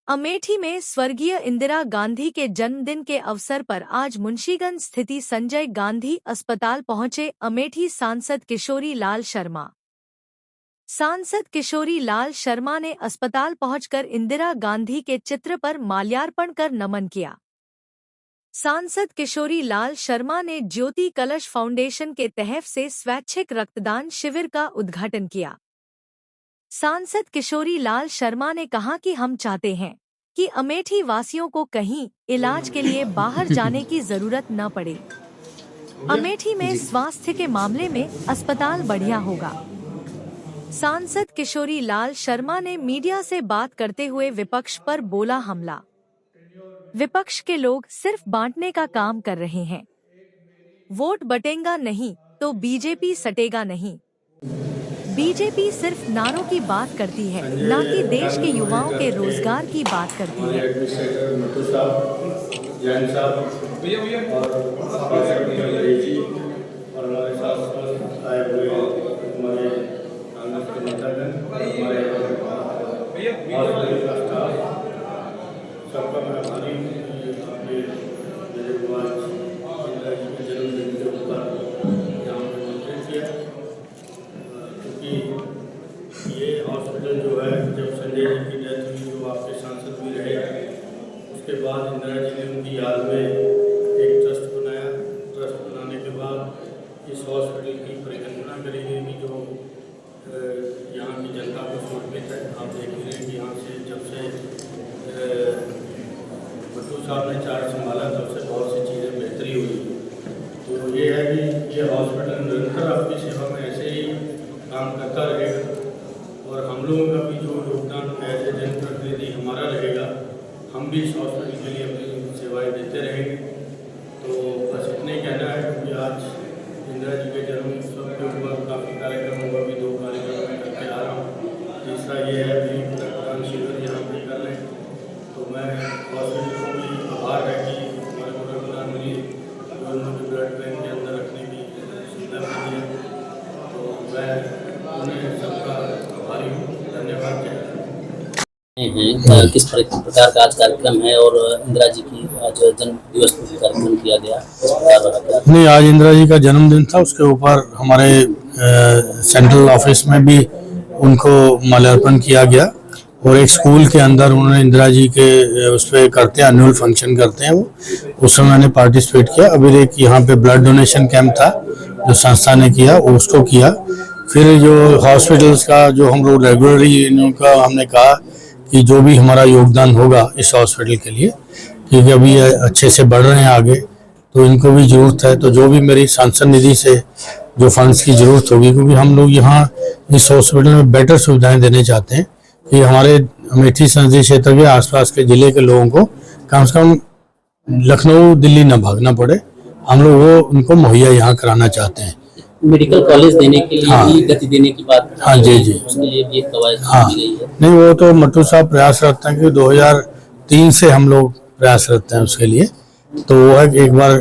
अमेठी में स्वर्गीय इंदिरा गांधी के जन्मदिन के अवसर पर आज मुंशीगंज स्थित संजय गांधी अस्पताल पहुंचे अमेठी सांसद किशोरी लाल शर्मा। सांसद किशोरी लाल शर्मा ने अस्पताल पहुंचकर इंदिरा गांधी के चित्र पर माल्यार्पण कर नमन किया। सांसद किशोरी लाल शर्मा ने ज्योति कलश फाउंडेशन के तहत से स्वैच्छिक रक्तदान शिविर का उद्घाटन किया। सांसद किशोरी लाल शर्मा ने कहा कि हम चाहते हैं कि अमेठी वासियों को कहीं इलाज के लिए बाहर जाने की जरूरत न पड़े। अमेठी में स्वास्थ्य के मामले में अस्पताल बढ़िया होगा। सांसद किशोरी लाल शर्मा ने मीडिया से बात करते हुए विपक्ष पर बोला हमला। विपक्ष के लोग सिर्फ बांटने का काम कर रहे हैं। वोट बटेगा नहीं तो बीजेपी सटेगा नहीं। बीजेपी सिर्फ नारों की बात करती है, न कि देश के युवाओं के रोजगार की बात करती है। ये हॉस्पिटल जो है, जब संजय जी की डेथ हुई, जो आपके सांसद भी रहे, उसके बाद इंदिरा जी ने उनकी याद में एक ट्रस्ट बनाया। ट्रस्ट बनाने के बाद इस हॉस्पिटल की परिकल्पना करी गई कि जो यहाँ की जनता को समर्पित है। आप देख रहे हैं कि यहाँ से जब से भट्टू साहब ने चार्ज संभाला तब से बहुत सी चीज़ें बेहतरी हुई। तो ये है कि ये हॉस्पिटल निरंतर आपकी सेवा में ऐसे ही काम करता रहेगा और हम लोगों का भी जो योगदान एज ए जनप्रतिनिधि हमारा रहेगा, हम भी इस हॉस्पिटल के लिए अपनी सेवाएं देते रहेंगे। तो बस इतने कहना है, क्योंकि आज इंदिरा जी के जन्म उत्सव के ऊपर काफ़ी कार्यक्रम होगा, भी 2 कार्यक्रम मैं करके आ रहा हूँ। तीसरा ये है कि रक्तदान शिविर यहाँ पे कर लें। तो मैं हॉस्पिटल को भी आभार है कि हमारे को रक्तदान मिली, जो उन्होंने ब्लड बैंक के अंदर रखने की सुविधा मिली है। तो मैं उन्हें सबका आभारी हूँ। धन्यवाद। किस प्रकार का आज कार्यक्रम है और इंदिरा जी की आज जन्म दिवस पर कार्यक्रम किया गया? नहीं, आज इंदिरा जी का जन्मदिन था, उसके ऊपर हमारे सेंट्रल ऑफिस में भी उनको माल्यार्पण किया गया और एक स्कूल के अंदर उन्होंने इंदिरा जी के उस पर करते हैं, एनुअल फंक्शन करते हैं वो, उसमें मैंने पार्टिसिपेट किया। अभी एक यहाँ पे ब्लड डोनेशन कैंप था जो संस्था ने किया, उसको किया। फिर जो हॉस्पिटल्स का जो हम लोग रेगुलरली इनका हमने कहा कि जो भी हमारा योगदान होगा इस हॉस्पिटल के लिए, क्योंकि अभी ये अच्छे से बढ़ रहे हैं आगे, तो इनको भी ज़रूरत है। तो जो भी मेरी सांसद निधि से जो फंड्स की ज़रूरत होगी, क्योंकि हम लोग यहाँ इस हॉस्पिटल में बेटर सुविधाएं देने चाहते हैं कि हमारे अमेठी संसदीय क्षेत्र के आसपास के ज़िले के लोगों को कम से कम लखनऊ दिल्ली न भागना पड़े। हम लोग वो उनको मुहैया यहाँ कराना चाहते हैं। मेडिकल कॉलेज देने के लिए भी गति देने की बात। हाँ जी जी, उसके लिए भी एक कवायद की गई है। नहीं, वो तो मट्टू साहब प्रयासरत हैं कि 2003 से हम लोग प्रयासरत हैं उसके लिए। तो वो है कि एक बार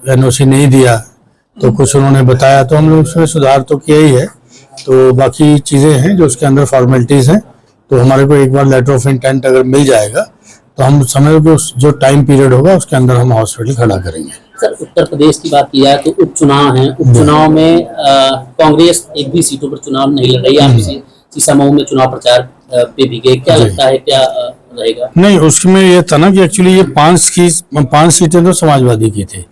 एनओसी नहीं दिया तो कुछ उन्होंने बताया, तो हम लोग उसमें सुधार तो किया ही है। तो बाकी चीज़ें हैं जो उसके अंदर फॉर्मेलिटीज़ हैं, तो हमारे को एक बार लेटर ऑफ इंटेंट अगर मिल जाएगा तो हम समय के उस जो टाइम पीरियड होगा उसके अंदर हम हॉस्पिटल खड़ा करेंगे। सर, उत्तर प्रदेश की बात की जाए तो उपचुनाव है। उपचुनाव में कांग्रेस एक भी सीटों पर चुनाव नहीं लड़ रही है। आप सीसामऊ में चुनाव प्रचार पे भी गए, क्या लगता है क्या रहेगा? नहीं, उसमें ये था ना कि एक्चुअली ये 5 सीटें तो समाजवादी की थी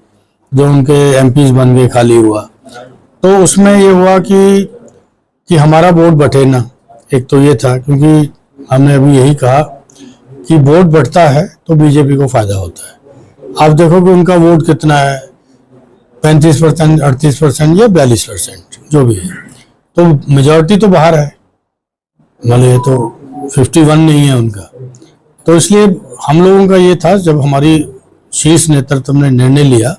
जो उनके एमपीज बन गए, खाली हुआ। तो उसमें ये हुआ कि हमारा वोट बटे ना। एक तो ये था, क्योंकि हमने अभी यही कहा कि वोट बढ़ता है तो बीजेपी को फायदा होता है। आप देखो कि उनका वोट कितना है, 35%, 38% या 42%, जो भी है। तो मेजॉरिटी तो बाहर है, भले तो 51 नहीं है उनका। तो इसलिए हम लोगों का ये था, जब हमारी शीर्ष नेतृत्व ने निर्णय लिया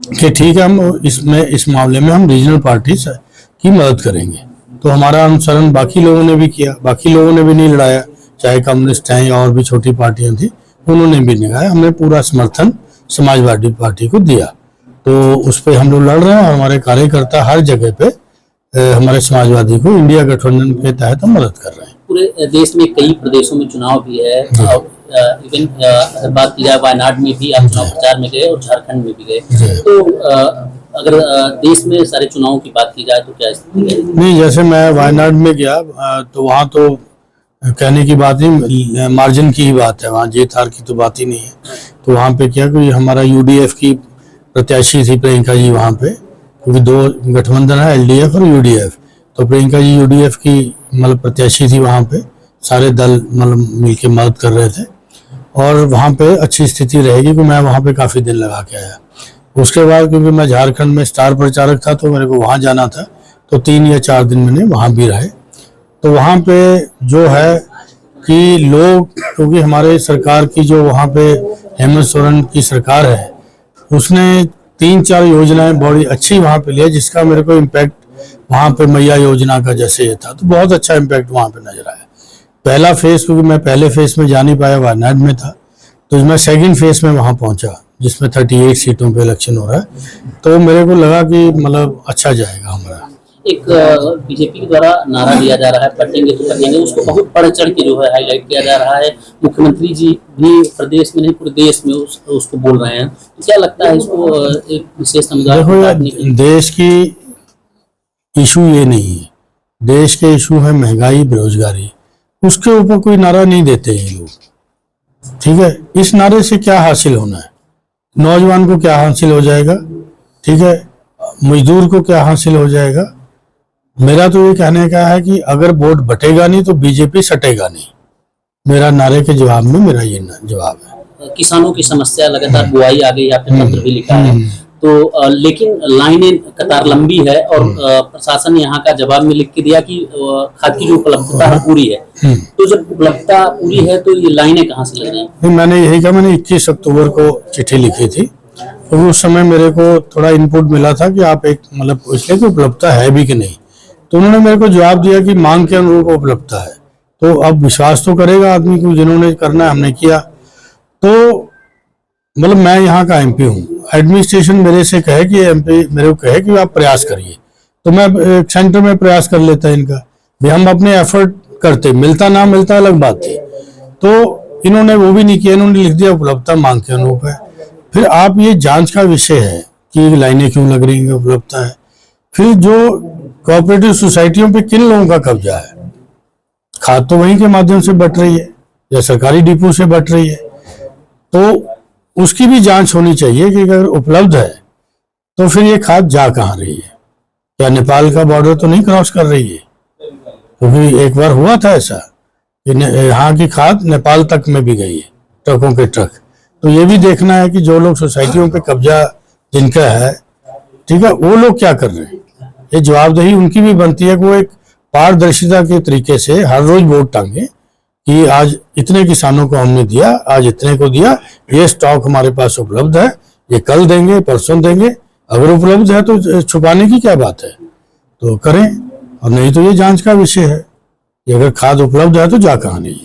कि ठीक है, हम इस मामले में हम रीजनल पार्टी की मदद करेंगे। तो हमारा अनुसरण बाकी लोगों ने भी किया। बाकी लोगों ने भी नहीं लड़ाया, चाहे कम्युनिस्ट हैं या और भी छोटी पार्टियां थी, उन्होंने भी नहीं लड़ाया। हमने पूरा समर्थन समाजवादी पार्टी को दिया। तो उस पर हम लोग लड़ रहे हैं और हमारे कार्यकर्ता हर जगह पे हमारे समाजवादी को इंडिया गठबंधन के तहत हम मदद कर रहे हैं। पूरे देश में कई प्रदेशों में चुनाव भी है, और इवन अगर बात की जाए वायनाड में भी आप चुनाव प्रचार में गए और झारखंड में भी गए, तो अगर देश में सारे चुनावों की बात की जाए तो क्या स्थिति है? नहीं, जैसे मैं वायनाड में गया तो वहाँ तो कहने की बात नहीं, मार्जिन की ही बात है, वहाँ जीत हार की तो बात ही नहीं है। तो वहाँ पे क्या, कोई हमारा यूडीएफ की प्रत्याशी थी प्रियंका जी वहाँ पे, क्योंकि दो गठबंधन है, एलडीएफ और यूडीएफ। तो प्रियंका जी यूडीएफ की मतलब प्रत्याशी थी वहाँ पे, सारे दल मतलब मिलके मदद कर रहे थे, और वहाँ पे अच्छी स्थिति रहेगी। कि मैं वहाँ पे काफ़ी दिन लगा के आया। उसके बाद क्योंकि मैं झारखंड में स्टार प्रचारक था, तो मेरे को वहाँ जाना था, तो 3 या 4 दिन मैंने वहाँ भी रहे। तो वहाँ पे जो है कि लोग, क्योंकि हमारे सरकार की जो वहाँ पे हेमंत सोरेन की सरकार है, उसने 3-4 योजनाएं बड़ी अच्छी वहाँ पे लिया, जिसका मेरे को इम्पैक्ट वहाँ पे मैया योजना का जैसे ये था, तो बहुत अच्छा इम्पैक्ट वहाँ पे नजर आया। पहला फेज, क्योंकि मैं पहले फेज में जा नहीं पाया, वायनाड में था, तो मैं सेकंड फेज में वहाँ पहुँचा, जिसमें 38 सीटों पे इलेक्शन हो रहा है। तो मेरे को लगा कि मतलब अच्छा जाएगा हमारा। एक बीजेपी के द्वारा नारा दिया जा रहा है, पटेंगे तो कटेंगे, उसको बहुत बढ़ चढ़ के जो है हाईलाइट किया जा रहा है। मुख्यमंत्री जी भी प्रदेश में नहीं पूरे देश में उसको बोल रहे हैं, तो क्या लगता है इसको एक विशेष समुदाय को काटने की? देश की इशू ये नहीं है, देश के इशू है महंगाई, बेरोजगारी, उसके ऊपर कोई नारा नहीं देते ये लोग। ठीक है, इस नारे से क्या हासिल होना है, नौजवान को क्या हासिल हो जाएगा, ठीक है, मजदूर को क्या हासिल हो जाएगा। मेरा तो ये कहने का है कि अगर वोट बटेगा नहीं तो बीजेपी सटेगा नहीं। मेरा नारे के जवाब में मेरा ये जवाब है। किसानों की समस्या लगातार, बुआई आ गई, आपने पत्र भी लिखा है, तो लेकिन लाइनें कतार लंबी है, और प्रशासन यहाँ का जवाब में लिख के दिया कि खाद की जो उपलब्धता है पूरी है। तो जब उपलब्धता पूरी है तो ये लाइनें कहाँ से लग रही हैं? मैंने यही कहा, मैंने 21 अक्टूबर को चिट्ठी लिखी थी, तो उस समय मेरे को थोड़ा इनपुट मिला था कि आप एक मतलब पूछ लें कि उपलब्धता है भी कि नहीं। तो उन्होंने मेरे को जवाब दिया कि मांग के अनुरूप उपलब्धता है। तो अब विश्वास तो करेगा आदमी को, जिन्होंने करना है हमने किया। तो मतलब मैं यहाँ का एमपी हूँ, एडमिनिस्ट्रेशन मेरे से कहे कि एमपी मेरे को कहे कि आप प्रयास करिए, तो मैं सेंटर में प्रयास कर लेता इनका भी, हम अपने एफर्ट करते, मिलता ना मिलता अलग बात थी। तो इन्होंने वो भी नहीं किया, इन्होंने लिख दिया उपलब्धता मांग के अनुरूप है। फिर आप ये जांच का विषय है कि लाइनें क्यों लग रही हैं, उपलब्धता है। फिर जो कोऑपरेटिव सोसाइटियों पे किन लोगों का कब्जा है, खाद तो वहीं के माध्यम से बट रही है या सरकारी डिपो से बट रही है, तो उसकी भी जांच होनी चाहिए कि अगर उपलब्ध है तो फिर ये खाद जा कहाँ रही है, क्या नेपाल का बॉर्डर तो नहीं क्रॉस कर रही है। क्योंकि एक बार हुआ था ऐसा कि यहाँ की खाद नेपाल तक में भी गई है, ट्रकों के ट्रक। तो ये भी देखना है कि जो लोग सोसाइटियों पे कब्जा जिनका है, ठीक है, वो लोग क्या कर रहे हैं। ये जवाबदेही उनकी भी बनती है कि वो एक पारदर्शिता के तरीके से हर रोज वोट टांगे कि आज इतने किसानों को हमने दिया, आज इतने को दिया, ये स्टॉक हमारे पास उपलब्ध है, ये कल देंगे, परसों देंगे। अगर उपलब्ध है तो छुपाने की क्या बात है, तो करें, और नहीं तो ये जांच का विषय है कि अगर खाद उपलब्ध है तो जा कहाँ नहीं है।